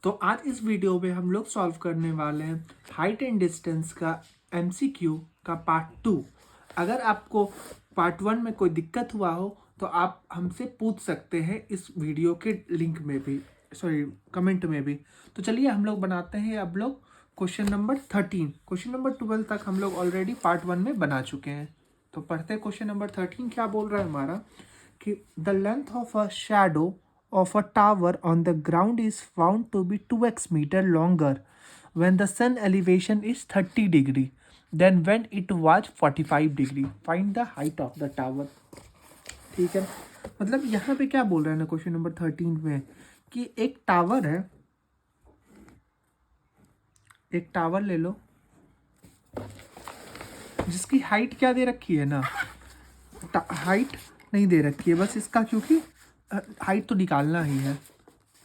तो आज इस वीडियो में हम लोग सॉल्व करने वाले हैं हाइट एंड डिस्टेंस का एमसीक्यू का पार्ट 2। अगर आपको पार्ट 1 में कोई दिक्कत हुआ हो तो आप हमसे पूछ सकते हैं इस वीडियो के लिंक में भी, सॉरी कमेंट में भी। तो चलिए हम लोग बनाते हैं अब लोग क्वेश्चन नंबर 13। क्वेश्चन नंबर 12 तक हम लोग ऑलरेडी पार्ट 1 में बना चुके हैं। तो पढ़ते हैं क्वेश्चन नंबर 13 क्या बोल रहा है हमारा कि the length of a shadow of a tower on the ground is found to be 2x meter longer when the sun elevation is 30 degree than when it was 45 degree. Find the height of the tower. ठीक है, मतलब यहाँ पे क्या बोल रहे हैं ना क्वेश्चन नंबर 13 में कि एक टावर है, एक टावर ले लो जिसकी हाइट क्या दे रखी है ना, हाइट नहीं दे रखी है बस इसका, क्योंकि हाइट तो निकालना ही है।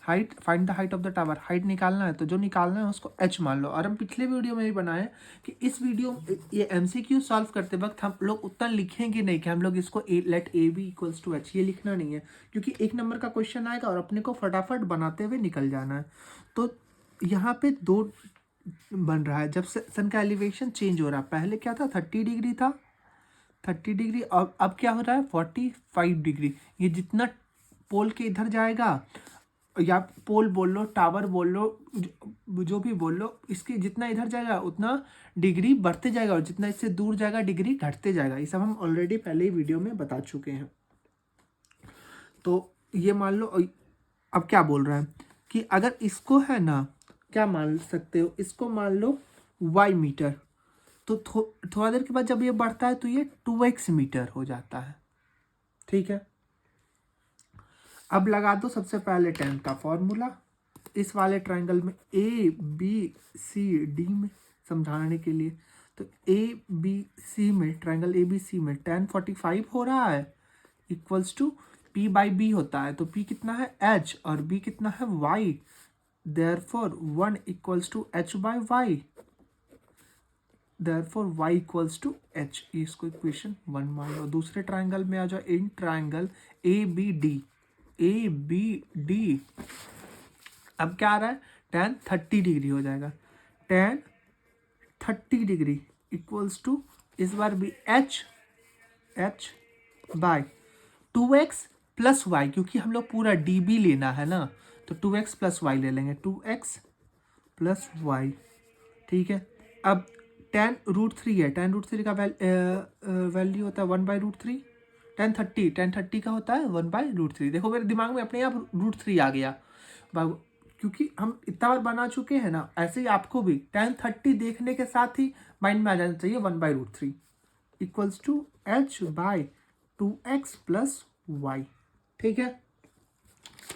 Height, find the height of the tower, height निकालना है तो जो निकालना है उसको h मान लो। और हम पिछले वीडियो में भी बनाए कि इस वीडियो ये एमसीक्यू सॉल्व करते वक्त हम लोग उतना लिखेंगे नहीं कि हम लोग इसको let A B equals to H, ये लिखना नहीं है क्योंकि एक नंबर का क्वेश्चन आएगा और अपने को फटाफट बनाते हुए निकल जाना है। तो यहाँ पे दो बन रहा है, जब सन का एलिवेशन चेंज हो रहा है, पहले क्या था 30 डिग्री था, 30 डिग्री, और अब क्या हो रहा है 45 डिग्री। ये जितना पोल के इधर जाएगा, या पोल बोल लो, टावर बोल लो, जो भी बोल लो, इसके जितना इधर जाएगा उतना डिग्री बढ़ते जाएगा और जितना इससे दूर जाएगा डिग्री घटते जाएगा। ये सब हम ऑलरेडी पहले ही वीडियो में बता चुके हैं। तो ये मान लो, अब क्या बोल रहा है कि अगर इसको है ना, क्या मान सकते हो, इसको मान लो y मीटर, तो थोड़ा देर के बाद जब ये बढ़ता है तो ये 2x मीटर हो जाता है। ठीक है, अब लगा दो सबसे पहले tan का फॉर्मूला इस वाले ट्रायंगल में ए बी सी डी में समझाने के लिए। तो ए बी सी में, ट्रायंगल ए बी सी में tan 45 हो रहा है equals to p by B होता है। तो p कितना है h और b कितना है y, therefore 1 equals to h by Y, therefore y equals to h। इसको इक्वेशन 1 मान लो। दूसरे ट्रायंगल में आ जाओ, in triangle A B D, अब क्या आ रहा है tan 30 डिग्री हो जाएगा। tan 30 डिग्री इक्वल्स टू इस बार भी h bye 2x plus Y, क्योंकि हम लोग पूरा db लेना है ना, तो 2x प्लस वाई ले लेंगे, 2x प्लस वाई। ठीक है, अब tan √3 है, tan √3 का वैल्यू होता है 1/√3। tan 30 का होता है 1/√3। देखो मेरे दिमाग में अपने आप √3 आ गया, क्योंकि हम इतना बार बना चुके हैं ना। ऐसे ही आपको भी tan 30 देखने के साथ ही माइंड में आ जाना चाहिए 1/√3 equals to h by 2x plus Y. ठीक है,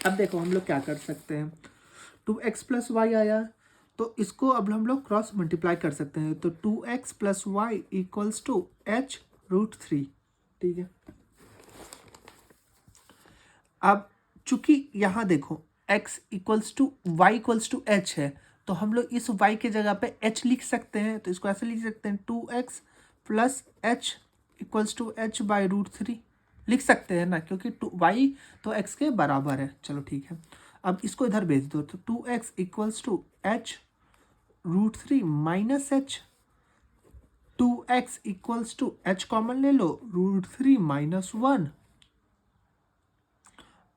अब देखो हम लोग क्या कर सकते हैं, 2x प्लस वाई आया तो इसको अब हम लोग क्रॉस मल्टीप्लाई कर सकते हैं। तो 2x plus Y equals to h√3। ठीक है, अब चूंकि यहाँ देखो x equals to Y equals to H है, तो हम लोग इस y के जगह पे h लिख सकते हैं। तो इसको ऐसे लिख सकते हैं 2x plus H equals to h by √3 लिख सकते हैं ना, क्योंकि y तो x के बराबर है। चलो ठीक है, अब इसको इधर भेज दो। तो 2x equals to h√3 minus h, 2x equals to h common ले लो, √3 माइनस 1,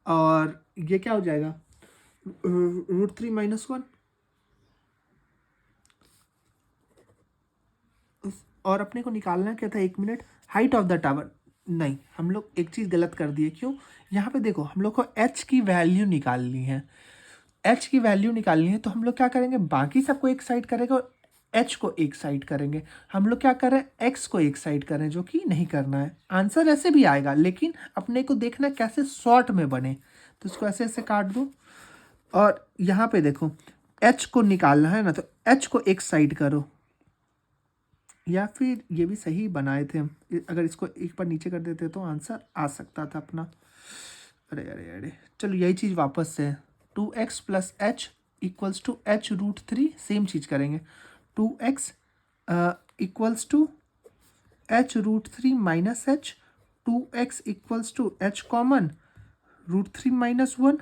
और ये क्या हो जाएगा √3 माइनस 1। और अपने को निकालना क्या था, 1 minute, height of the tower. नहीं, हम लोग एक चीज़ गलत कर दिए। क्यों, यहाँ पे देखो हम लोग को h की वैल्यू निकालनी है, h की वैल्यू निकालनी है। तो हम लोग क्या करेंगे, बाकी सबको एक साइड करेंगे और h को एक साइड करेंगे। हम लोग क्या कर रहे हैं, x को एक साइड करें, जो कि नहीं करना है। आंसर ऐसे भी आएगा, लेकिन अपने को देखना कैसे शॉर्ट में बने। तो इसको ऐसे ऐसे काट दो, और यहाँ पे देखो h को निकालना है ना, तो h को एक साइड करो, या फिर ये भी सही बनाए थे हम, अगर इसको एक बार नीचे कर देते तो आंसर आ सकता था अपना। अरे अरे अरे, चलो यही चीज़ वापस से, 2x plus H equals to h√3, same चीज़ करेंगे। 2x equals to h√3 minus h, 2x equals to h common √3 minus 1,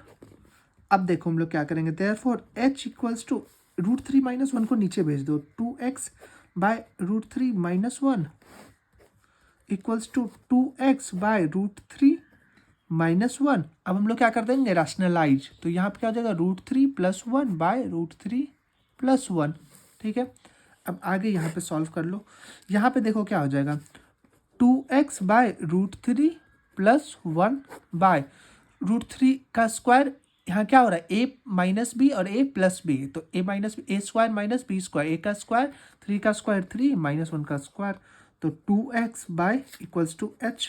अब देखो हम लोग क्या करेंगे, देयरफॉर h इक्वल्स टू √3 - 1 को नीचे भेज दो, 2x bye √3 - 1 equals to 2x bye √3 - 1। अब हम लोग क्या कर देंगे, रैशनलाइज, तो यहाँ पे क्या हो जाएगा, √3 + 1 बाय √3 + 1। ठीक है, अब आगे यहाँ पे सॉल्व कर लो। यहाँ पे देखो क्या हो जाएगा, 2x बाय √3 + 1 बाय √3 का स्क्वायर, यहाँ क्या हो रहा है, a - b और a + b, तो a - b a² - b², a का स्क्वायर 3 का स्क्वायर 3 -1 का स्क्वायर, तो 2x by equals to h,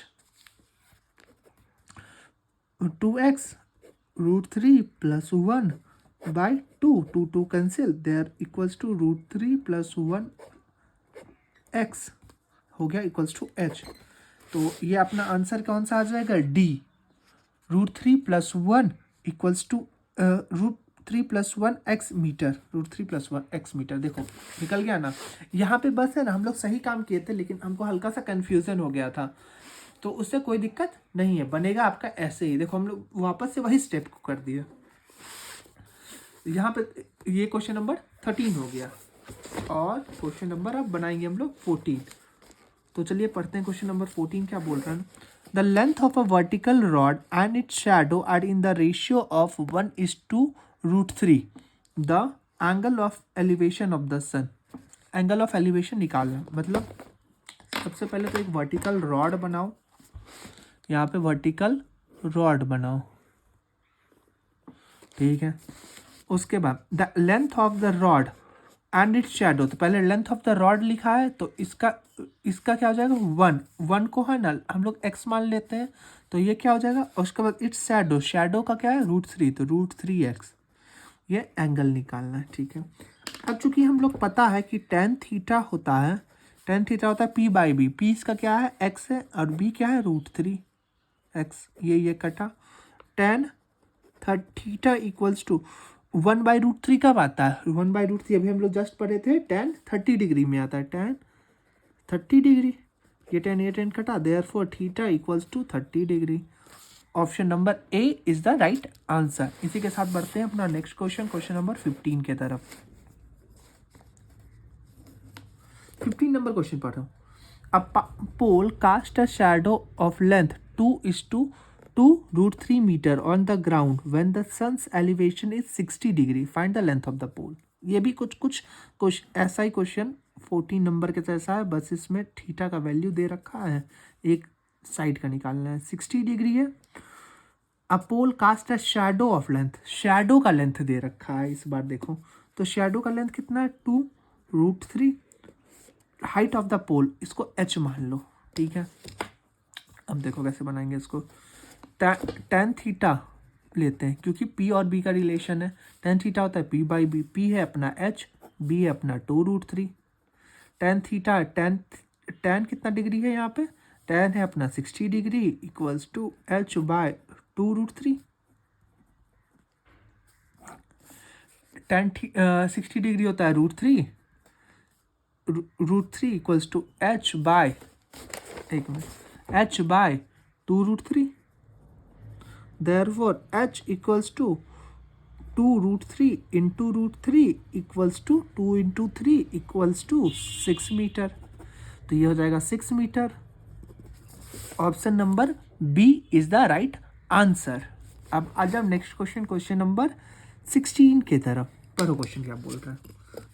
2x √3 + 1 by 2 cancel, there equals to √3 + 1 x हो गया इक्वल्स टू h। तो ये अपना आंसर कौन सा आ जाएगा, D, √3 + 1 equals to √3 + 1 x metre, √3 + 1 x metre. देखो निकल गया ना, यहाँ पे बस है ना, हम लोग सही काम किए थे लेकिन हमको हल्का सा कन्फ्यूजन हो गया था, तो उससे कोई दिक्कत नहीं है, बनेगा आपका ऐसे ही। देखो हम लोग वापस से वही स्टेप को कर दिए। यहाँ पे ये क्वेश्चन नंबर 13 हो गया, और क्वेश्चन नंबर अब बनाएंगे हम लोग 14। तो चलिए पढ़ते हैं क्वेश्चन नंबर 14 क्या बोल रहा है। The length of a vertical rod and its shadow are in the ratio of 1:√3। The angle of elevation of the sun. Angle of elevation निकालना, मतलब सबसे पहले तो एक वर्टिकल रॉड बनाओ, यहाँ पे वर्टिकल रॉड बनाओ, ठीक है। उसके बाद the length of the rod and its shadow, तो पहले लेंथ ऑफ द रॉड लिखा है, तो इसका क्या हो जाएगा, 1 को है ना हम लोग x मान लेते हैं, तो ये क्या हो जाएगा। और उसके बाद इट्स शैडो, शैडो का क्या है, √3, तो √3x, ये एंगल निकालना है, ठीक है। अब चूंकि हम लोग पता है कि tan थीटा होता है, p/b, p इसका क्या है, x है, और b क्या है, √3x, ये कटा, tan थीटा इक्वल्स टू 1/√3 कब आता है, 1/√3 अभी हम लोग जस्ट पढ़े थे, tan 30 डिग्री में आता है, tan 30 डिग्री, ये tan कटा, therefore theta equals to 30 degree. Option number A is the right answer. इसी के साथ बढ़ते हैं अपना नेक्स्ट क्वेश्चन, क्वेश्चन नंबर 15 के तरफ। 15 नंबर क्वेश्चन पढ़ रहा हूँ। A pole cast a shadow of length 2:2 √3 on the ground when the sun's elevation is 60 degree. Find the length of the pole. ये भी कुछ ऐसा ही क्वेश्चन 14 नंबर के जैसा है, बस इसमें थीटा का वैल्यू दे रखा है, एक साइड का निकालना है, 60 डिग्री है। A pole cast a shadow of length, shadow का लेंथ दे रखा है इस बार देखो, तो शैडो का लेंथ कितना है, 2√3। हाइट ऑफ द पोल, इसको h मान लो, ठीक है। अब देखो कैसे बनाएंगे इसको, tan थीटा लेते हैं, क्योंकि p और b का रिलेशन है, tan थीटा होता है p/b, p है अपना h, b है अपना 2√3। tan थीटा, tan कितना डिग्री है यहाँ पे, tan है अपना 60 degree equals to h/2√3। tan 60 degree होता है √3, √3 इक्वल्स टू h/, एक minute, h/2√3। Therefore, h equals to 2√3 into √3 equals to 2 into 3 equals to 6 मीटर, तो ये हो जाएगा 6 मीटर। Option number B is the right answer. अब आ जाओ नेक्स्ट क्वेश्चन, क्वेश्चन नंबर 16 के तरफ। पढ़ो क्वेश्चन क्या बोल रहा है।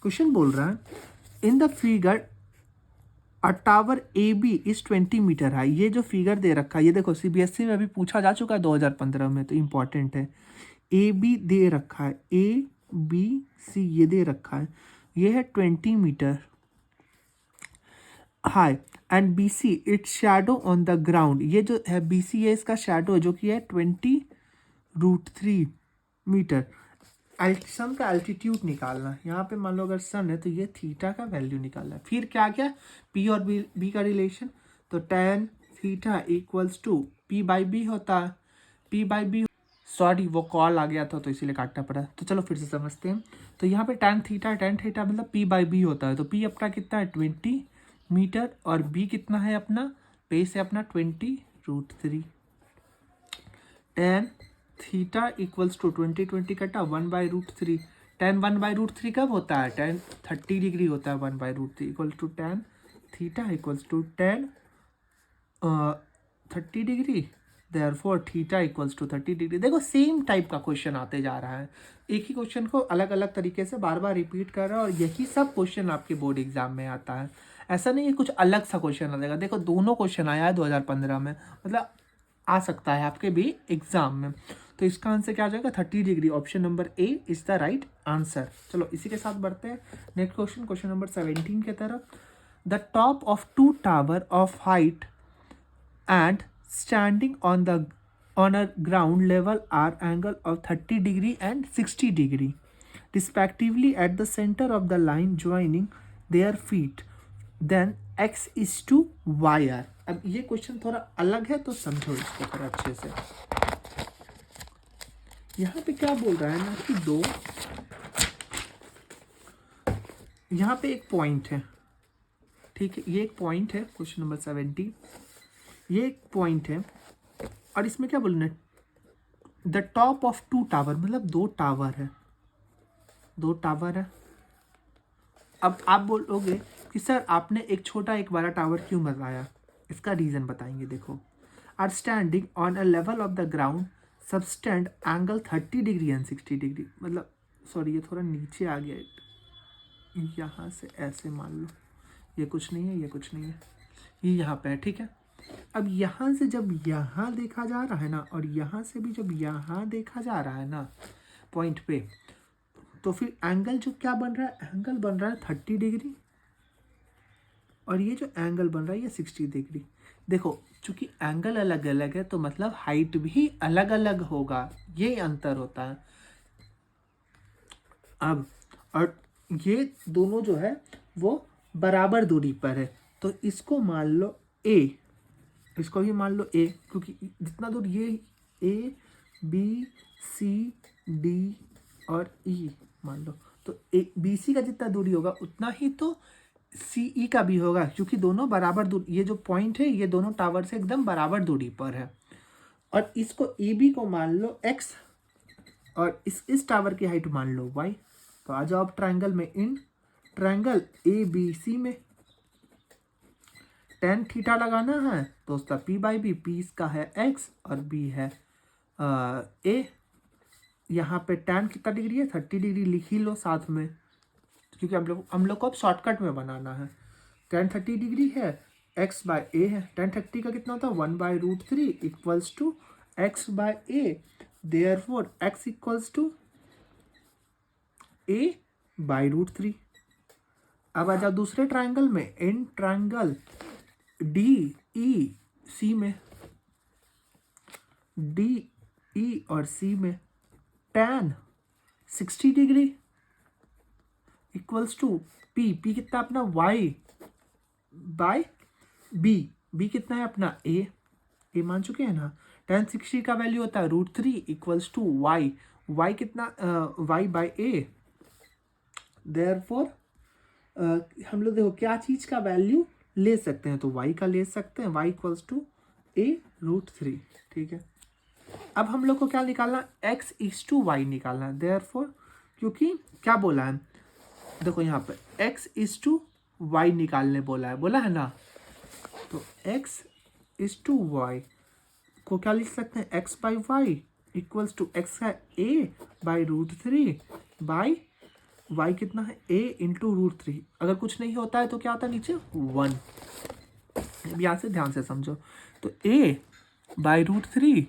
क्वेश्चन बोल रहा है in the figure a tower A B is 20 metre high. ये जो फिगर दे रखा है, ये देखो CBSE में अभी पूछा जा चुका है 2015 में, तो इम्पॉर्टेंट है। ए बी दे रखा है, ABC ये दे रखा है, ये है 20 metre high, and BC its shadow on the ground. ये जो है BC है, इसका शैडो जो कि है 20√3 मीटर। सन का एल्टीट्यूड निकालना, यहाँ पे मान लो अगर सन है तो ये थीटा का वैल्यू निकालना है। फिर क्या क्या, p और b का रिलेशन, तो tan theta equals to p/b होता है, p/b, सॉरी वो कॉल आ गया था तो इसीलिए काटना पड़ा, तो चलो फिर से समझते हैं। तो यहाँ पे tan थीटा मतलब p/b होता है, तो p अपना कितना है 20 मीटर, और b कितना है अपना, बेस है अपना 20√3। tan थीटा इक्वल्स टू 20 कटा 1/√3। tan 1/√3 कब होता है? tan 30 डिग्री होता है। 1/√3 equals to tan theta equals to tan 30 degree, therefore theta equals to 30 degree. देखो सेम टाइप का क्वेश्चन आते जा रहा है, एक ही क्वेश्चन को अलग अलग तरीके से बार बार रिपीट कर रहा है, और यही सब क्वेश्चन आपके बोर्ड एग्जाम में आता है। ऐसा नहीं है कुछ अलग सा क्वेश्चन आ जाएगा। देखो दोनों क्वेश्चन आया है 2015 में, मतलब आ सकता है आपके भी एग्जाम में। तो इसका आंसर क्या आ जाएगा? 30 degree. Option number A is the right answer. चलो इसी के साथ बढ़ते हैं नेक्स्ट क्वेश्चन, क्वेश्चन नंबर 17 की तरफ। The top of two tower of height and standing on a ground level are angle of 30 degree and 60 degree respectively at the center of the line joining their feet, then x is to y r। अब ये question थोड़ा अलग है तो समझो इसको थोड़ा अच्छे से। यहाँ पे क्या बोल रहा है ना कि दो, यहाँ पे एक पॉइंट है, ठीक है, ये एक पॉइंट है क्वेश्चन नंबर 17, ये एक पॉइंट है, और इसमें क्या बोलना है? The top of two tower, मतलब दो टावर है, दो टावर है। अब आप बोलोगे कि सर आपने एक छोटा एक बड़ा टावर क्यों बताया? इसका रीज़न बताएंगे। देखो, are standing on a level of the ground subtend angle 30 degree and 60 degree, मतलब सॉरी ये थोड़ा नीचे आ गया, यहाँ से ऐसे मान लो, ये कुछ नहीं है, ये कुछ नहीं है, ये यहाँ पे है, ठीक है। अब यहाँ से जब यहाँ देखा जा रहा है ना, और यहाँ से भी जब यहाँ देखा जा रहा है ना पॉइंट पे, तो फिर एंगल जो क्या बन रहा है? एंगल बन रहा है 30 डिग्री, और ये जो एंगल बन रहा है ये 60 डिग्री। देखो चूंकि एंगल अलग अलग है तो मतलब हाइट भी अलग अलग होगा, ये अंतर होता है। अब और ये दोनों जो है वो बराबर दूरी पर है, तो इसको मान लो ए, इसको भी मान लो ए, क्योंकि जितना दूर ये ए बी सी डी और ई मान लो, तो ए बी सी का जितना दूरी होगा उतना ही तो सी ई का भी होगा, क्योंकि दोनों बराबर दूरी, ये जो पॉइंट है ये दोनों टावर से एकदम बराबर दूरी पर है। और इसको ए बी को मान लो एक्स, और इस टावर की हाइट मान लो वाई। तो आ जाओ आप ट्रायंगल में, इन ट्रायंगल ए बी सी में tan थीटा लगाना है तो उसका p/b, p इसका है x और b है a। यहाँ पे tan कितना डिग्री है? 30 डिग्री लिख ही लो साथ में, क्योंकि हम लोग को अब शॉर्टकट में बनाना है। tan 30 डिग्री है, x/a है। tan 30 का कितना होता है? 1/√3 equals to x/a, therefore x equals to a/√3। अब आ जाओ दूसरे ट्रायंगल में, इन ट्रायंगल डी ई सी में, डी ई और सी में tan 60 degree equals to P, P कितना अपना y बाय बी, बी कितना है अपना a, a मान चुके हैं ना। tan 60 का वैल्यू होता है √3 इक्वल्स टू y, y कितना y बाय a, देयरफॉर हम लोग देखो क्या चीज का वैल्यू ले सकते हैं, तो y का ले सकते हैं, y इक्वल्स टू a√3, ठीक है। अब हम लोग को क्या निकालना? x इज टू वाई निकालना है, देयरफॉर क्योंकि क्या बोला है, देखो यहाँ पे x इज टू वाई निकालने बोला है ना, तो x इज टू वाई को क्या लिख सकते हैं? x/y इक्वल्स टू x है a/√3 बाई y कितना है? a into √3। अगर कुछ नहीं होता है तो क्या होता है नीचे? 1। यहाँ से ध्यान से समझो, तो a/√3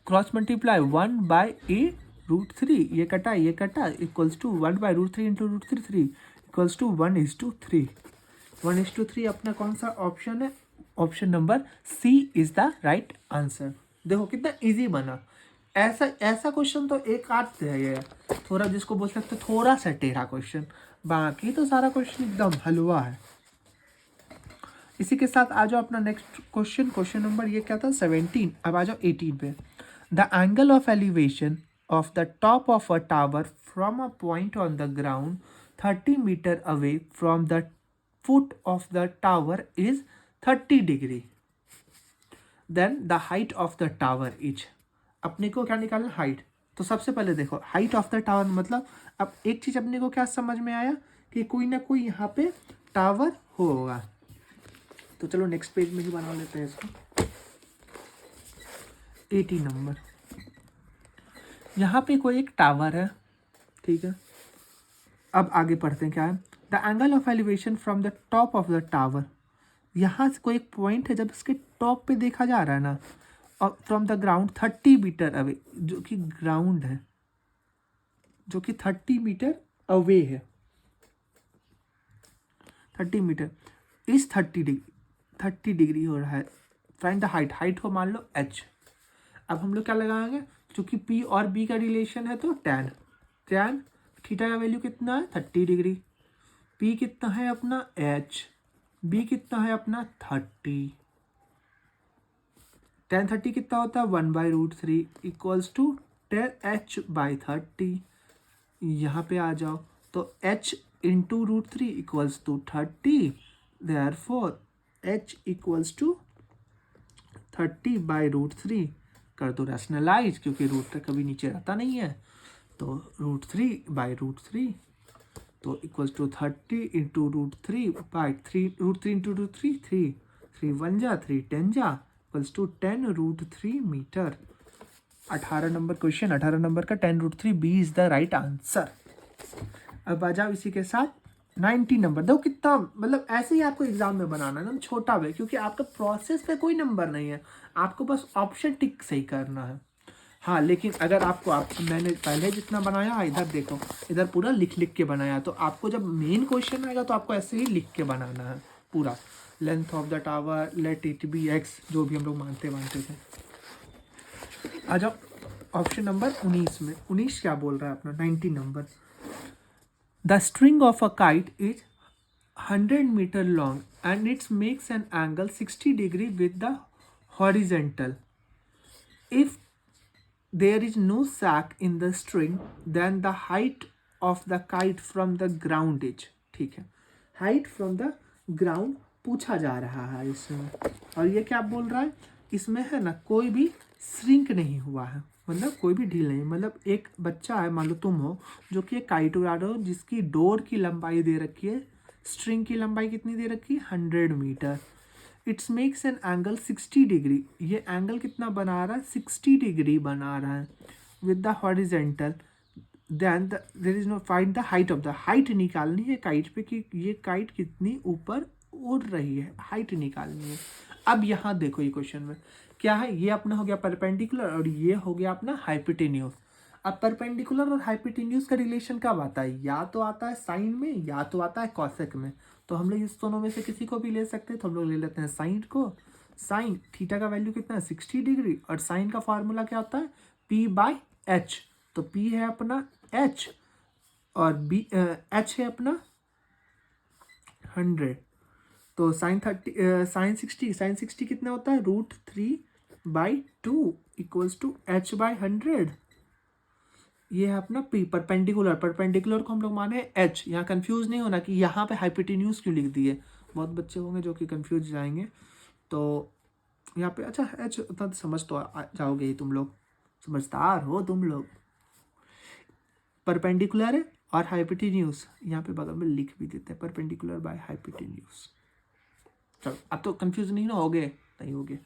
क्रॉस मल्टीप्लाई 1/a√3, ये कटा equals to 1/√3 into √3 equals to 1:3। 1:3 अपना कौन सा ऑप्शन है? Option number C is the right answer. देखो कितना इजी बना। ऐसा क्वेश्चन तो एक आध है ये, थोड़ा जिसको बोल सकते थोड़ा सा टेढ़ा क्वेश्चन, बाकी तो सारा क्वेश्चन एकदम हलवा है। इसी के साथ आ जाओ अपना नेक्स्ट क्वेश्चन, क्वेश्चन नंबर ये क्या था? 17। अब आ जाओ 18 पे। The angle of elevation of the top of a tower from a point on the ground 30 metre away from the foot of the tower is 30 degree, then the height of the tower is. अपने को क्या निकालना, height. तो सबसे पहले देखो height of the tower, मतलब अब एक चीज़ अपने को क्या समझ में आया कि कोई ना कोई यहाँ पे टावर होगा। तो चलो नेक्स्ट पेज में ही बना लेते हैं इसको। 80 नंबर, यहाँ पे कोई एक टावर है, ठीक है। अब आगे पढ़ते हैं क्या है। The angle of elevation from the top of the tower, यहाँ से कोई एक पॉइंट है जब इसके टॉप पे देखा जा रहा है ना, और from the ground 30 metre away, जो कि ग्राउंड है, जो कि 30 मीटर अवे है, 30 मीटर इस 30 डिग्री हो रहा है। फाइंड द हाइट, हाइट को मान लो h। अब हम लोग क्या लगाएंगे, क्योंकि p और b का रिलेशन है तो tan थीटा का वैल्यू कितना है 30 डिग्री, p कितना है अपना h, b कितना है अपना 30, tan 30 कितना होता है 1/√3 equals to tan h by 30। यहाँ पे आ जाओ तो h into √3 equals to 30, therefore h equals to 30/√3 कर दो रैशनलाइज, क्योंकि रूट तक कभी नीचे रहता नहीं है, तो √3/√3 तो इक्वल्स टू 30 इंटू √3/3, √3 इंटू √3 3 3 1 जा 3 10 जा equals to 10√3 metre. 18 number question, 18 number का 10√3 B is the right answer. अब आ जाओ इसी के साथ 90 नंबर। देखो कितना, मतलब ऐसे ही आपको एग्जाम में बनाना है ना, छोटा वे, क्योंकि आपका प्रोसेस पे कोई नंबर नहीं है, आपको बस ऑप्शन टिक सही करना है। हाँ, लेकिन अगर मैंने पहले जितना बनाया, इधर देखो, इधर पूरा लिख लिख के बनाया, तो आपको जब मेन क्वेश्चन आएगा तो आपको ऐसे ही लिख के बनाना है पूरा। Length of the tower, let it be x, जो भी हम लोग मानते थे। आ जाओ ऑप्शन नंबर 19 में। 19 क्या बोल रहा है अपना, 90 number. The string of a kite is 100 meter long and it makes an angle 60 degree with the horizontal. If there is no sack in the string, then the height of the kite from the ground is, ठीक है, height from the ground पूछा जा रहा है इसमें। और ये क्या बोल रहा है, इसमें है ना कोई भी श्रिंक नहीं हुआ है, मतलब कोई भी ढील नहीं, मतलब एक बच्चा है, मान लो तुम हो, जो कि एक काइट उड़ा रहे हो, जिसकी डोर की लंबाई दे रखी है, स्ट्रिंग की लंबाई कितनी दे रखी है 100 metre. Its makes an angle 60 degree, ये एंगल कितना बना रहा है 60 डिग्री बना रहा है with the horizontal. Then there is no, find the height of the, height निकालनी है काइट पे कि ये काइट कितनी ऊपर उड़ रही है, हाइट निकालनी है। अब यहाँ देखो ये क्वेश्चन में क्या है, ये अपना हो गया परपेंडिकुलर और ये हो गया अपना हाइपोटेन्यूज। अब परपेंडिकुलर और हाइपोटेन्यूज का रिलेशन कब आता है, या तो आता है साइन में या तो आता है कॉसेक में। तो हम लोग इस दोनों में से किसी को भी ले सकते हैं, तो हम लोग ले लेते हैं साइन को। साइन थीटा का वैल्यू कितना है 60 डिग्री, और साइन का फॉर्मूला क्या होता है p/h। तो p है अपना h और b h है अपना 100। तो साइन 60 कितना होता है √3/2 इक्वल्स टू h/100। ये है अपना p, परपेंडिकुलर को हम लोग माने h। यहाँ कंफ्यूज नहीं होना कि यहाँ पे हाइपोटेन्यूज क्यों लिख दिए, बहुत बच्चे होंगे जो कि कंफ्यूज जाएंगे। तो यहाँ पे अच्छा h उतना समझ तो जाओगे ही, तुम लोग समझदार हो तुम लोग। परपेंडिकुलर है और हाइपोटेन्यूज यहाँ पे बगल में लिख भी देते हैं, परपेंडिकुलर बाय हाइपोटेन्यूज। चलो अब तो कंफ्यूज नहीं ना होगे, नहीं होगे।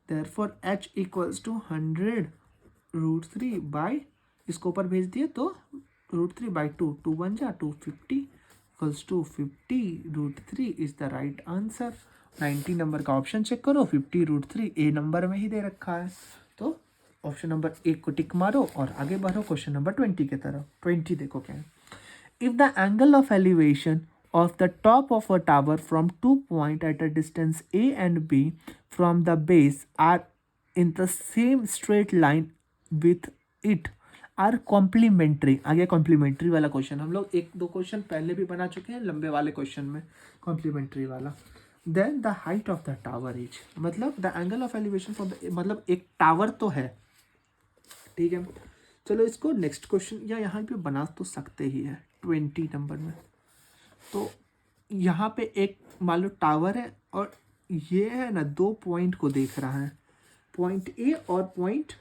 Therefore h equals to 100√3 by, इसको ऊपर भेज दिए तो √3/2, 2 1 जा 250 equals to 50√3 is the right answer. 90 number का ऑप्शन चेक करो, 50√3 ए नंबर में ही दे रखा है। तो ऑप्शन नंबर 1 को टिक मारो और आगे बढ़ो क्वेश्चन नंबर 20 की तरफ। 20 देखो क्या है। If the angle of elevation of the top of a tower from 2 points at a distance A and B from the base are in the same straight line with it are complementary। आगे complementary वाला question, हम लोग 1-2 question पहले भी बना चुके हैं लंबे वाले क्वेश्चन में, कॉम्प्लीमेंट्री वाला। Then the height of the tower is, मतलब the angle of elevation for the, मतलब एक टावर तो है, ठीक है। चलो इसको नेक्स्ट क्वेश्चन या यहाँ पे बना तो सकते ही है 20 नंबर में। तो यहाँ पे एक मान लो टावर है और ये है ना 2 पॉइंट को देख रहा है, पॉइंट ए और पॉइंट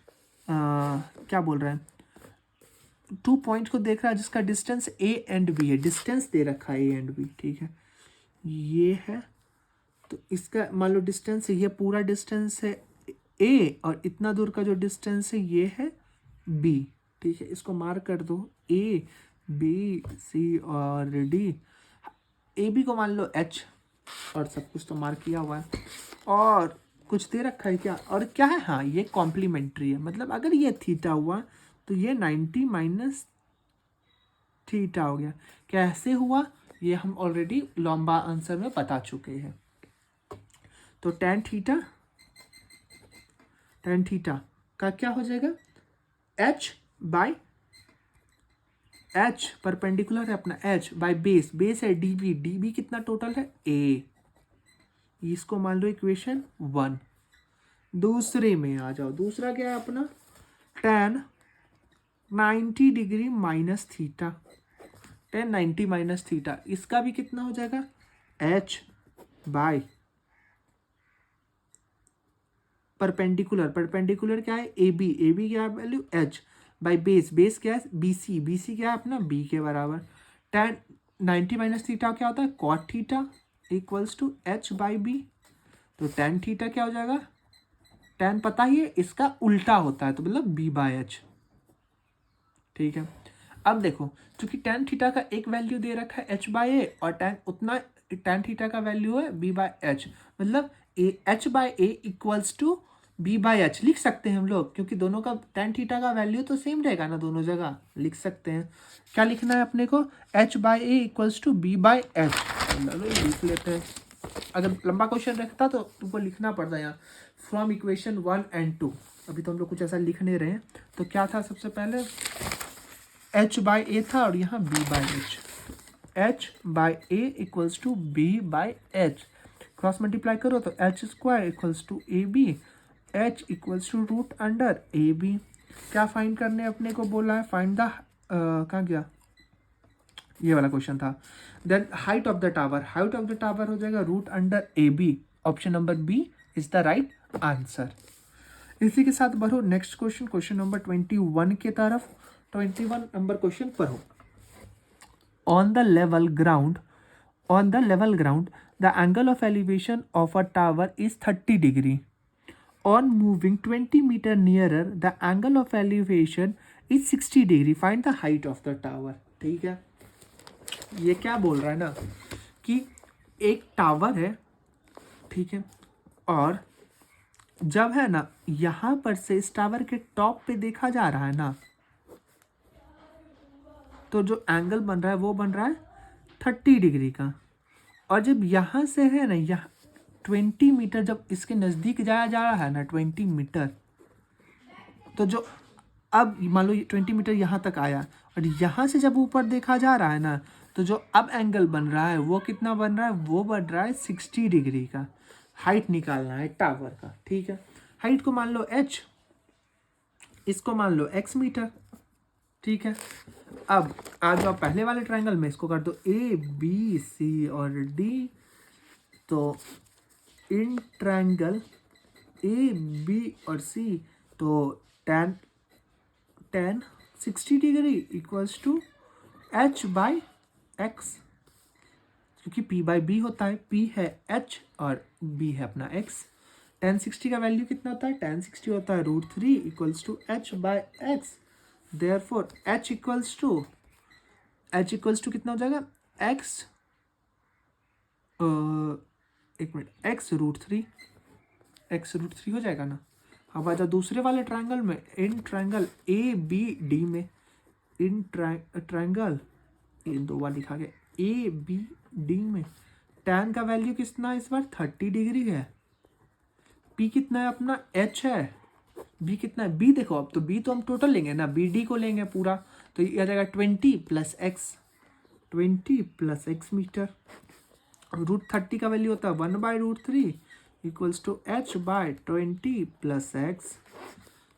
क्या बोल रहा है, 2 पॉइंट को देख रहा है जिसका डिस्टेंस ए एंड बी है, डिस्टेंस दे रखा है ए एंड बी, ठीक है, ये है, तो इसका मान लो डिस्टेंस, ये पूरा डिस्टेंस है ए और इतना दूर का जो डिस्टेंस है ये है बी, ठीक है, इसको मार्क कर दो, ए बी सी और डी, ए बी को मान लो एच, और सब कुछ तो मार्क किया हुआ है, और कुछ दे रखा है क्या, और क्या है, हाँ ये कॉम्प्लीमेंट्री है, मतलब अगर ये थीटा हुआ तो ये 90 माइनस थीटा हो गया, कैसे हुआ ये हम ऑलरेडी लंबा आंसर में बता चुके हैं। तो टेन थीटा का क्या हो जाएगा, एच बाय एच परपेंडिकुलर है अपना, एच बाय बेस, बेस है डी बी कितना टोटल है ए, इसको मान लो इक्वेशन 1। दूसरे में आ जाओ, दूसरा क्या है अपना, tan 90 degree minus theta, tan 90 minus theta, इसका भी कितना हो जाएगा, एच बाय परपेंडिकुलर क्या है ए बी क्या है value H, by base, base क्या है बी सी क्या है अपना बी के बराबर, tan 90 माइनस थीटा क्या होता है cot theta equals to H by B, तो tan थीटा क्या हो जाएगा, tan पता ही है इसका उल्टा होता है तो मतलब बी बाय एच, ठीक है। अब देखो क्योंकि tan थीटा का एक वैल्यू दे रखा है एच बाय ए, और tan थीटा का वैल्यू है बी बाय एच, मतलब H by A equals to B by H लिख सकते हैं हम लोग, क्योंकि दोनों का tan थीटा का वैल्यू तो सेम रहेगा ना, दोनों जगह लिख सकते हैं। क्या लिखना है अपने को, H by A equals to B by H, चलो ये लिख लेते हैं। अगर लंबा क्वेश्चन रखता तो तुमको लिखना पड़ता यहाँ फ्रॉम इक्वेशन 1 and 2, अभी तो हम लोग कुछ ऐसा लिख नहीं रहे हैं। तो क्या था सबसे पहले, एच बाय ए था और यहाँ B by H, H by A equals to B by H, cross multiply करो तो H square equals to A B, H equals to root under A B. क्या फाइंड करने अपने को बोला है, फाइंड द कहाँ गया, ये वाला क्वेश्चन था। Then height of the tower हो जाएगा root under A B, option number B is the right answer. इसी के साथ बढ़ो नेक्स्ट क्वेश्चन, क्वेश्चन नंबर 21 के तरफ। 21 नंबर क्वेश्चन पढ़ो। On the level ground the angle of elevation of a tower is 30 degree. On moving 20 meter nearer, the angle of elevation is 60 degree. Find the height of the tower. ठीक है, ये क्या बोल रहा है ना कि एक टावर है, ठीक है, और जब है ना यहाँ पर से इस टावर के टॉप पे देखा जा रहा है ना, तो जो एंगल बन रहा है वो बन रहा है 30 डिग्री का, और जब यहाँ से है ना यहाँ 20 मीटर जब इसके नज़दीक जाया जा रहा है ना 20 मीटर, तो जो अब मान लो 20 मीटर यहाँ तक आया, और यहाँ से जब ऊपर देखा जा रहा है ना, तो जो अब एंगल बन रहा है वो कितना बन रहा है, वो बन रहा है 60 डिग्री का। हाइट निकालना है टावर का, ठीक है, हाइट को मान लो h, इसको मान लो x मीटर, ठीक है। अब आ जाओ पहले वाले ट्रायंगल में, इसको कर दो ए बी सी और डी, तो इन ट्रायंगल ए बी और सी, तो tan 60 degree equals to H by X, क्योंकि p बाई बी होता है, p है h और b है अपना x। tan 60 का वैल्यू कितना होता है, tan 60 होता है √3 equals to h by X, therefore h equals to कितना हो जाएगा, x एक मिनट, x √3 हो जाएगा ना। अब आ जाओ दूसरे वाले ट्रायंगल में, in triangle A B D में, इन ट्रायंगल ये दो बार लिखा गया ए बी डी में, tan का वैल्यू कितना है इस बार 30 डिग्री है, p कितना है अपना h है, b कितना है, b देखो अब तो b तो हम टोटल लेंगे ना, बी डी को लेंगे पूरा, तो ये आ जाएगा 20 प्लस x मीटर, √30 का वैल्यू होता है 1/√3 equals to h by 20 plus X.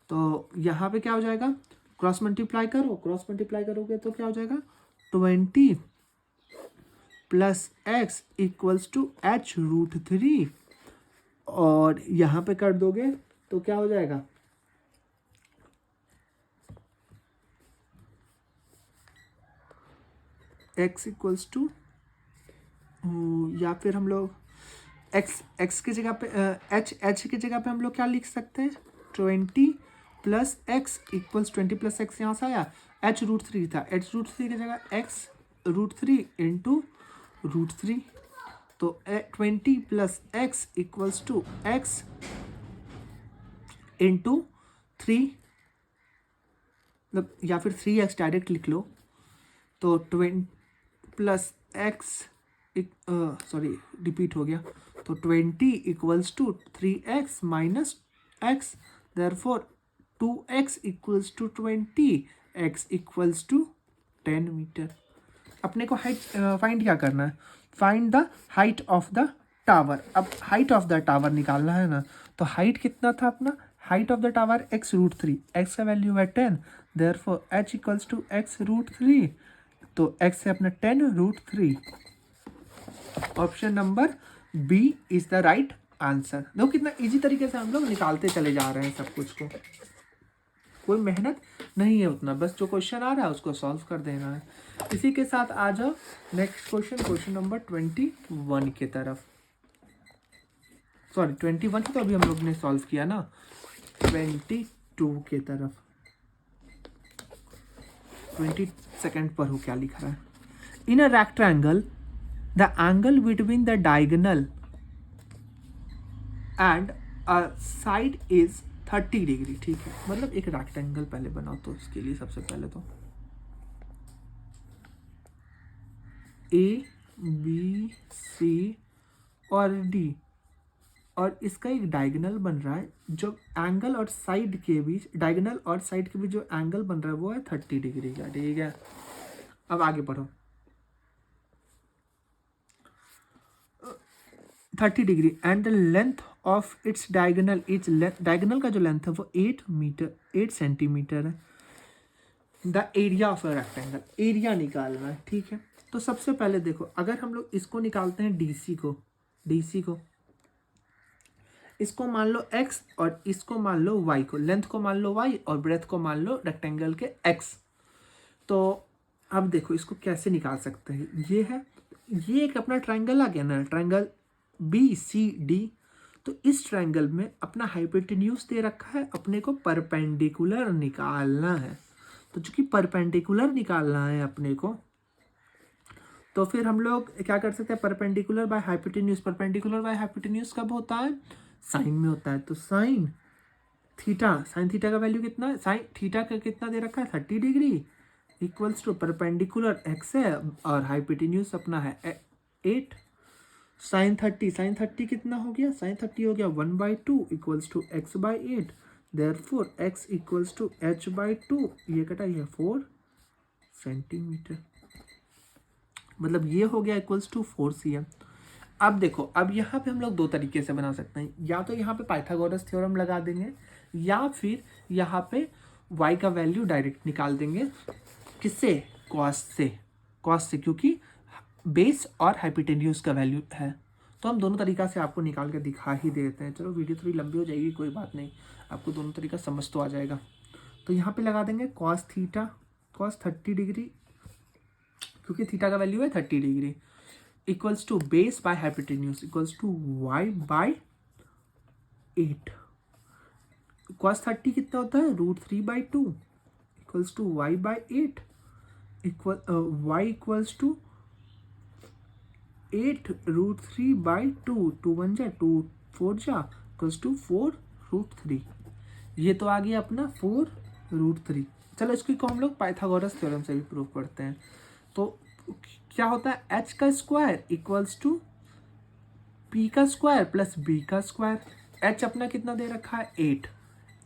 तो यहाँ पे क्या हो जाएगा, क्रॉस मल्टीप्लाई करोगे तो क्या हो जाएगा, 20 plus X equals to h√3, और यहाँ पे कर दोगे तो क्या हो जाएगा, x इक्वल्स टू, या फिर हम लोग x की जगह पे h की जगह पे हम लोग क्या लिख सकते हैं, 20 plus X equals 20 plus x यहाँ से आया, h√3 था, h√3 की जगह x√3 इंटू √3, तो 20 plus X equals to X into 3, मतलब या फिर 3x डायरेक्ट लिख लो, तो 20 प्लस एक्स, सॉरी रिपीट हो गया, तो 20 equals to 3x minus X, therefore 2x equals to 20, x equals to 10 metre. अपने को हाइट फाइंड क्या करना है, find the height of the tower. अब हाइट ऑफ द टावर निकालना है ना, तो हाइट कितना था अपना, height of the tower x√3, x का वैल्यू है 10, therefore h equals to x√3, तो x है अपना 10√3। Option number B is the right answer. देखो कितना इजी तरीके से हम लोग निकालते चले जा रहे हैं सब कुछ को, कोई मेहनत नहीं है उतना, बस जो क्वेश्चन आ रहा है उसको सॉल्व कर देना है। इसी के साथ आ जाओ नेक्स्ट क्वेश्चन, क्वेश्चन नंबर 21 के तरफ, सॉरी 21 तो अभी हम लोग ने सॉल्व किया ना, 22 के तरफ, 22 पर हो क्या लिखा है, in a rectangle the angle between the diagonal and a side is 30 degree. ठीक है, मतलब एक रेक्टेंगल पहले बनाओ, तो इसके लिए सबसे पहले तो ए बी सी और डी, और इसका एक डायगोनल बन रहा है, जो एंगल और साइड के बीच, डायगोनल और साइड के बीच जो एंगल बन रहा है वो है 30 डिग्री का। ठीक है, अब आगे बढ़ो, 30 degree and the length of its diagonal is, diagonal का जो लेंथ है वो 8 सेंटीमीटर है। The area of a rectangle, area निकालना है। ठीक है, तो सबसे पहले देखो, अगर हम लोग इसको निकालते हैं डीसी को इसको मान लो x और इसको मान लो y को, लेंथ को मान लो y और ब्रेथ को मान लो रेक्टेंगल के x। तो अब देखो इसको कैसे निकाल सकते हैं, ये है, ये एक अपना ट्रायंगल आ गया ना, ट्रायंगल BCD। तो इस ट्रायंगल में अपना हाइपोटेन्यूज दे रखा है, अपने को परपेंडिकुलर निकालना है। तो चूंकि परपेंडिकुलर निकालना है अपने को, तो फिर हम लोग क्या कर सकते हैं, perpendicular by hypotenuse, perpendicular by hypotenuse कब होता है, साइन में होता है। तो साइन थीटा का वैल्यू कितना है, साइन थीटा का कितना दे रखा है 30 degree, equals to perpendicular x है और हाइपोटेन्यूज अपना है 8, साइन 30 कितना हो गया, साइन 30 हो गया 1/2 equals to x/8, therefore x equals to h/2, ये कटा ये 4 सेंटीमीटर, मतलब ये हो गया इक्वल्स टू 4 cm। अब देखो, अब यहाँ पे हम लोग दो तरीके से बना सकते हैं, या तो यहाँ पे पाइथागोरस थ्योरम लगा देंगे, या फिर यहाँ पे y का वैल्यू डायरेक्ट निकाल देंगे, किससे, कॉस से, क्योंकि बेस और हाइपोटेन्यूज का वैल्यू है। तो हम दोनों तरीका से आपको निकाल के दिखा ही देते हैं। चलो वीडियो थोड़ी लंबी हो जाएगी, कोई बात नहीं, आपको दोनों तरीका समझ तो आ जाएगा। तो यहाँ पे लगा देंगे कॉस 30 डिग्री, क्योंकि थीटा का वैल्यू है 30 degree, equals to base by hypotenuse equals to y/8। Cos 30 कितना होता है, √3/2 equals to y/8, y equals to 8√3/2, 2 1 जा 2 4 जा इक्वल्स टू 4√3। ये तो आ गया अपना 4√3। चलो इसको हम लोग पाइथागोरस थ्योरम से भी प्रूव करते हैं। तो क्या होता है, h का स्क्वायर इक्वल्स टू p का स्क्वायर प्लस b का स्क्वायर। h अपना कितना दे रखा है 8,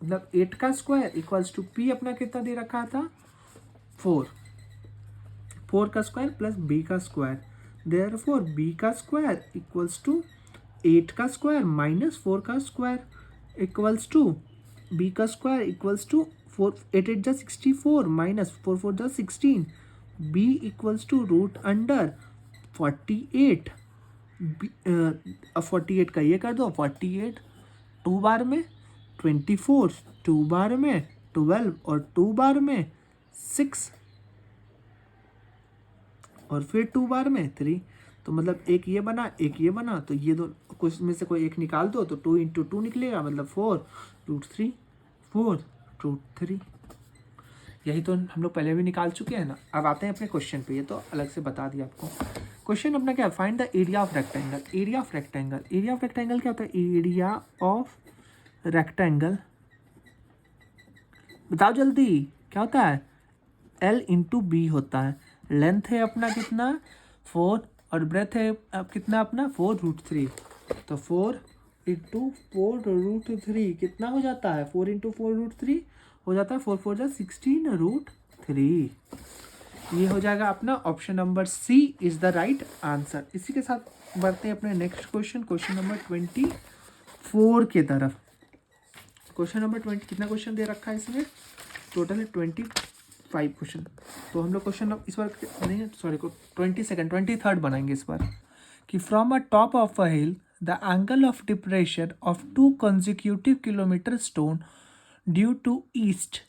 मतलब 8 का स्क्वायर इक्वल्स टू p अपना कितना दे रखा था 4 का स्क्वायर प्लस b का स्क्वायर, देयरफॉर b का स्क्वायर इक्वल्स टू 8 का स्क्वायर माइनस 4 का स्क्वायर इक्वल्स टू b का स्क्वायर इक्वल्स टू 4 8 8 जा 64 माइनस 4 4 जा 16, b equals to root under 48। 48 का ये कर दो, 48 2 बार में 24, 2 बार में 12 और 2 बार में 6, और फिर 2 बार में 3, तो मतलब एक ये बना एक ये बना, तो ये दो कुछ में से कोई एक निकाल दो तो 2 इंटू 2 निकलेगा, मतलब 4√3, 4√3। यही तो हम लोग पहले भी निकाल चुके हैं ना। अब आते हैं अपने क्वेश्चन पे, ये तो अलग से बता दिया आपको। क्वेश्चन अपना क्या है, find the area of rectangle. Area of rectangle, area of rectangle क्या होता है, एरिया ऑफ रेक्टेंगल, बताओ जल्दी क्या होता है, L इंटू बी होता है। लेंथ है अपना कितना 4 और ब्रेथ है अब कितना अपना 4√3, तो 4 इंटू 4√3 कितना हो जाता है, 4 इंटू 4√3 हो जाता है 4 4 जा 16√3। ये हो जाएगा अपना option number C is the right answer. इसी के साथ बढ़ते हैं अपने नेक्स्ट क्वेश्चन, क्वेश्चन नंबर 24 के तरफ। क्वेश्चन नंबर 20 कितना क्वेश्चन दे रखा है इसमें, टोटल है 25 क्वेश्चन। तो हम लोग क्वेश्चन इस बार नहीं सॉरी 23rd बनाएंगे इस बार, कि from a top of a hill the angle of depression of 2 consecutive kilometre stone due to east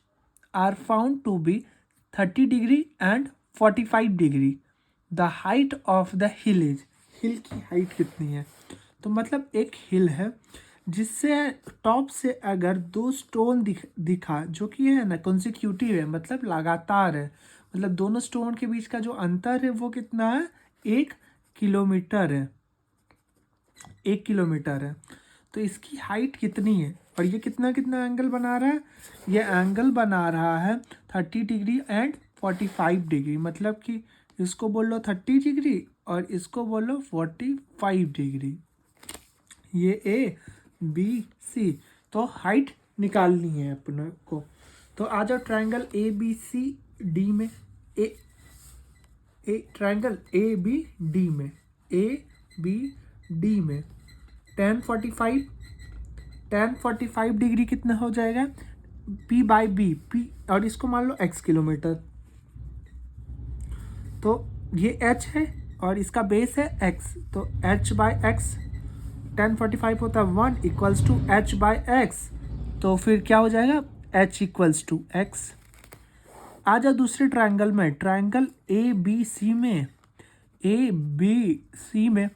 are found to be 30 degree and 45 degree. The height of the hill is, hill की height कितनी है, तो मतलब एक हिल है जिससे top से अगर 2 स्टोन दिखा जो कि है ना कंसेक्यूटिव है, मतलब लगातार है, मतलब दोनों स्टोन के बीच का जो अंतर है वो कितना है, 1 किलोमीटर है, 1 किलोमीटर है। तो इसकी हाइट कितनी है, और ये कितना कितना एंगल बना रहा है, ये एंगल बना रहा है 30 डिग्री एंड 45 डिग्री, मतलब कि इसको बोल लो 30 डिग्री और इसको बोल लो 45 डिग्री, ये ए बी सी। तो हाइट निकालनी है अपने को। तो आ जाओ triangle A B C D में, a triangle A B D में, ए बी डी में tan 45 डिग्री कितना हो जाएगा, P बाई बी, P और इसको मान लो x किलोमीटर, तो ये h है और इसका बेस है x, तो h बाई एक्स, tan 45 होता है 1 equals to h by X, तो फिर क्या हो जाएगा h इक्वल्स टू x। आ जाओ दूसरे ट्रायंगल में, ट्रायंगल ए बी सी में, ए बी सी में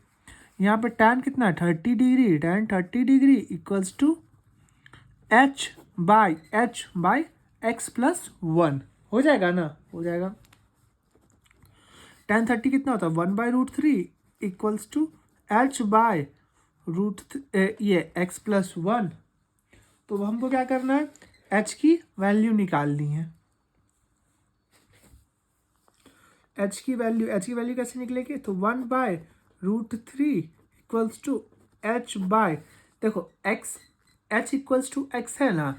यहाँ पे tan कितना है 30 degree, tan 30 degree equals to h by X plus 1 हो जाएगा ना, हो जाएगा। tan 30 कितना होता है 1/√3 इक्वल्स टू h बाय ये x प्लस 1। तो हमको क्या करना है, h की वैल्यू निकालनी है, h की वैल्यू कैसे निकलेगी, तो 1/√3 इक्वल्स टू h बाय, देखो h इक्वल्स टू x है ना,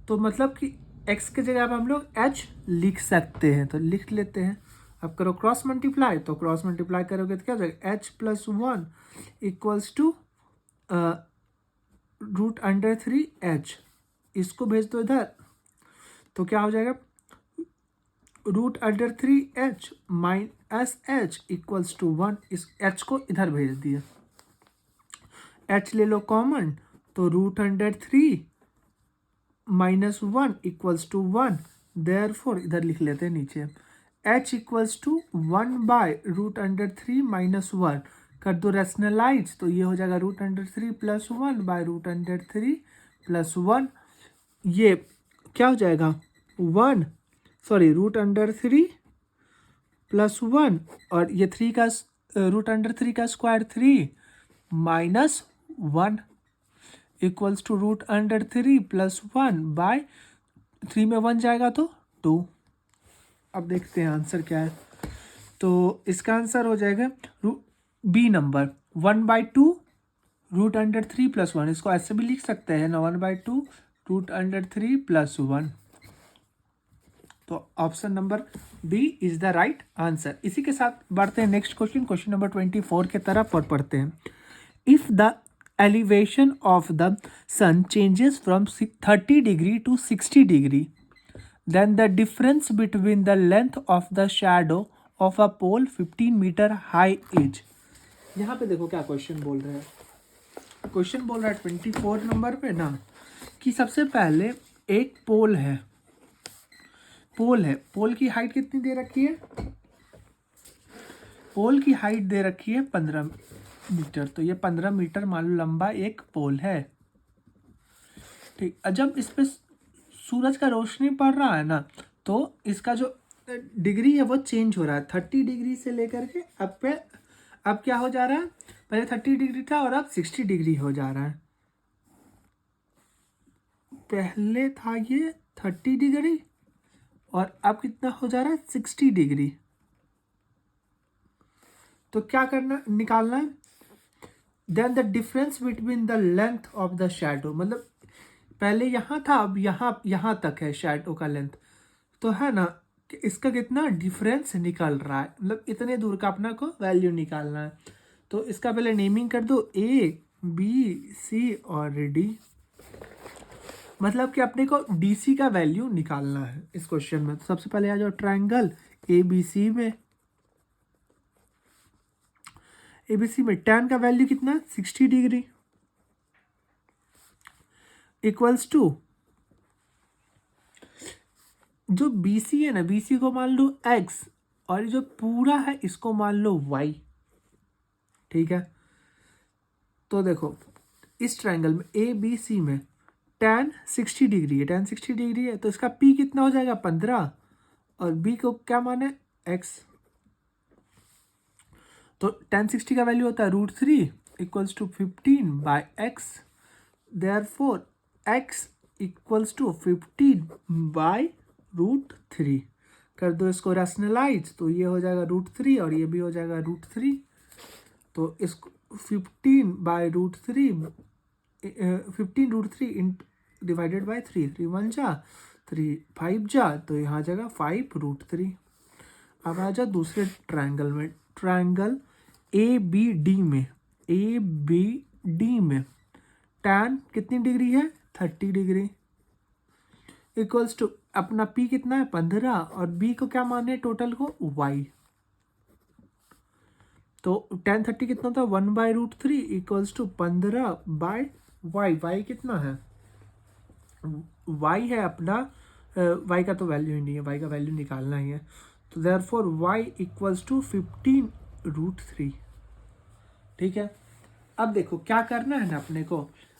तो मतलब कि x के जगह अब हम लोग h लिख सकते हैं, तो लिख लेते हैं। अब करो क्रॉस मल्टीप्लाई, तो क्रॉस मल्टीप्लाई करोगे तो क्या हो जाएगा, h plus 1 equals to √3h, इसको भेज दो इधर, तो क्या हो जाएगा √3h minus h equals to 1, इस h को इधर भेज दिया, h ले लो कॉमन, तो √3 माइनस 1 इक्वल्स टू 1, देयरफॉर इधर लिख लेते हैं नीचे h इक्वल्स टू 1/√3 माइनस 1, कर दो रैशनलाइज, तो ये हो जाएगा √3 प्लस 1/√3 प्लस 1, ये क्या हो जाएगा √3 प्लस 1 और ये 3 का √3 का square 3 minus 1 equals to √3 plus 1/3 में 1 जाएगा तो 2। अब देखते हैं आंसर क्या है, तो इसका आंसर हो जाएगा बी नंबर 1/2 √3 प्लस 1, इसको ऐसे भी लिख सकते हैं ना 1/2 √3 प्लस 1, तो option number B is the right answer. इसी के साथ बढ़ते हैं नेक्स्ट क्वेश्चन, क्वेश्चन नंबर 24 के तरफ और पढ़ते हैं। If the elevation of the sun changes from 30 degree to 60 degree then the difference between the length of the shadow of a pole 15 metre high is। यहाँ पे देखो क्या क्वेश्चन बोल रहे हैं, क्वेश्चन बोल रहा है 24 नंबर पे ना, कि सबसे पहले एक पोल है, पोल की हाइट कितनी दे रखी है, पोल की हाइट दे रखी है 15 मीटर, तो ये 15 मीटर मान लो लंबा एक पोल है, ठीक। जब इस पे सूरज का रोशनी पड़ रहा है ना, तो इसका जो डिग्री है वो चेंज हो रहा है, 30 डिग्री से लेकर के अब क्या हो जा रहा है, पहले 30 डिग्री था और अब 60 डिग्री हो जा रहा है। पहले था ये 30 डिग्री और अब कितना हो जा रहा है, 60 डिग्री। तो क्या करना, निकालना है, then the difference between the length of the shadow, मतलब पहले यहाँ था अब यहाँ तक है शैडो का लेंथ, तो है ना कि इसका कितना डिफरेंस निकल रहा है, मतलब इतने दूर का अपना को वैल्यू निकालना है। तो इसका पहले नेमिंग कर दो A B C और D, मतलब कि अपने को DC का वैल्यू निकालना है इस क्वेश्चन में। तो सबसे पहले आ जाओ ट्रायंगल ABC में, ABC में tan का वैल्यू कितना है, 60 डिग्री, इक्वल्स टू जो BC है ना, BC को मान लो X और जो पूरा है इसको मान लो Y, ठीक है। तो देखो इस ट्रायंगल में ABC में tan 60 डिग्री है, tan 60 डिग्री है, तो इसका P कितना हो जाएगा 15 और B को क्या माने X, तो tan 60 का वैल्यू होता है √3 equals to 15 by X, therefore X equals to 15 by √3। कर दो इसको रैशनलाइज, तो ये हो जाएगा √3 और ये भी हो जाएगा √3, तो इसको 15 बाय √3 15 √3 डिवाइडेड बाय 3, 3 1 जा 3 5 जा, तो यहाँ जाएगा 5 √3। अब आ जाओ दूसरे ट्रायंगल में, ट्रायंगल ABD में, ABD में tan कितनी डिग्री है, 30 डिग्री, इक्वल्स टू अपना P कितना है 15 और B को क्या माने टोटल को Y, तो tan 30 कितना था 1 by √3 equals to 15 by Y, Y कितना है, Y है अपना Y का तो वैल्यू ही नहीं है, Y का वैल्यू निकालना ही है, तो देयरफॉर Y इक्वल्स टू 15 √3, ठीक है। अब देखो क्या करना है ना,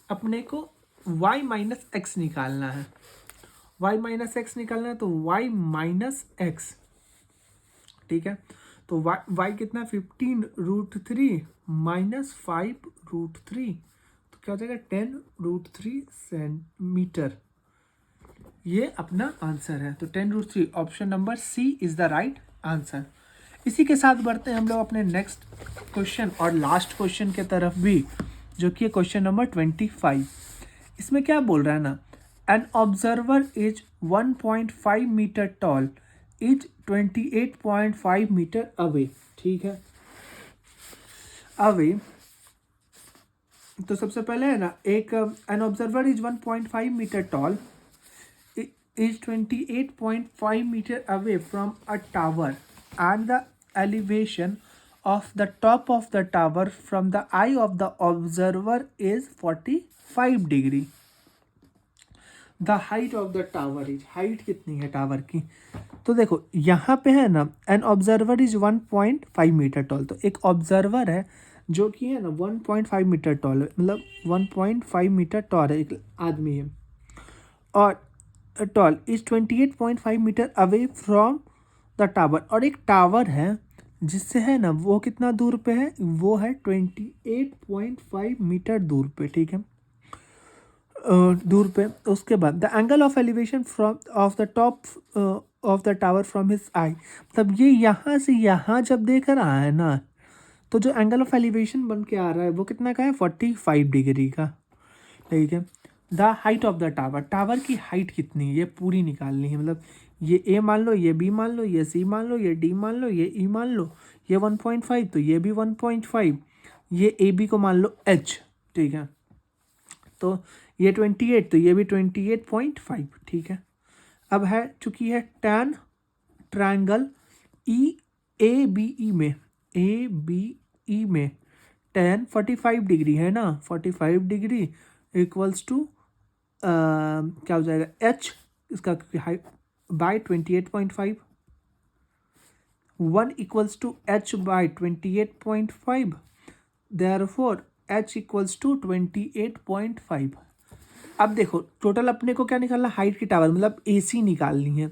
अपने को y माइनस एक्स निकालना है, y माइनस एक्स निकालना है, तो y माइनस एक्स, ठीक है। तो y कितना 15 √3 माइनस 5 √3, तो क्या हो जाएगा 10 √3 सेंटीमीटर, ये अपना आंसर है। तो 10 √3 option number C is the right answer. इसी के साथ बढ़ते हैं हम लोग अपने नेक्स्ट क्वेश्चन और लास्ट क्वेश्चन के तरफ भी, जो कि क्वेश्चन नंबर 25। इसमें क्या बोल रहा है ना, an observer is 1.5 metre tall is 28.5 metre away, ठीक है। अवे, तो सबसे पहले है ना एक an observer is 1.5 metre tall is 28.5 metre away from a tower and the elevation of the top of the tower from the eye of the observer is 45 degree. The height of the tower is, height कितनी है tower की, तो देखो यहाँ पे है ना an observer is 1.5 metre tall, तो एक ऑब्जर्वर है जो कि है ना 1.5 मीटर टॉल, मतलब 1.5 मीटर टॉल है, एक आदमी है, और tall is 28.5 metre away from the tower, और एक टावर है जिससे है ना वो कितना दूर पे है, वो है 28.5 मीटर दूर पे, ठीक है, दूर पे। उसके बाद the angle of elevation from of the top of the tower from his eye, मतलब ये यहाँ से यहाँ जब देख रहा है ना, तो जो एंगल ऑफ एलिवेशन बन के आ रहा है वो कितना का है 45 डिग्री का, ठीक है। The height of the tower, tower की हाइट कितनी है ये पूरी निकालनी है, मतलब ये A मान लो, ये B मान लो, ये C मान लो, ये D मान लो, ये E मान लो, ये 1.5 तो ये भी 1.5, ये AB को मान लो H, ठीक है, तो ये 28 तो ये भी 28.5, ठीक है। अब है चूंकि है tan ट्रायंगल ABE में, ABE में tan 45 डिग्री है ना, 45 डिग्री इक्वल्स टू क्या हो जाएगा H इसका height by 28.5, 1 equals to h by 28.5, therefore h equals to 28.5। अब देखो टोटल अपने को क्या निकालना, हाइट की टावर मतलब AC निकालनी है।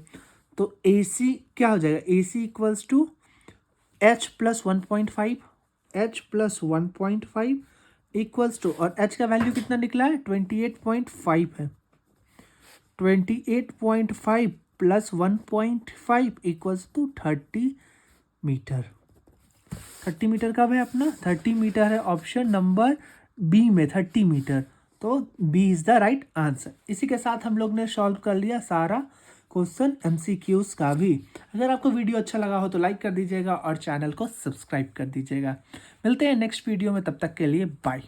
तो AC क्या हो जाएगा, AC equals to h plus 1.5, h plus 1.5 equals to, और h का वैल्यू कितना निकला है 28.5 है। 28.5 plus 1.5 equals to 30 metre. 30 metre कब है अपना, 30 मीटर है ऑप्शन नंबर बी में 30 मीटर। तो B is the right answer. इसी के साथ हम लोग ने सॉल्व कर लिया सारा क्वेश्चन MCQs का भी। अगर आपको वीडियो अच्छा लगा हो तो लाइक कर दीजिएगा और चैनल को सब्सक्राइब कर दीजिएगा। मिलते हैं नेक्स्ट वीडियो में, तब तक के लिए बाय।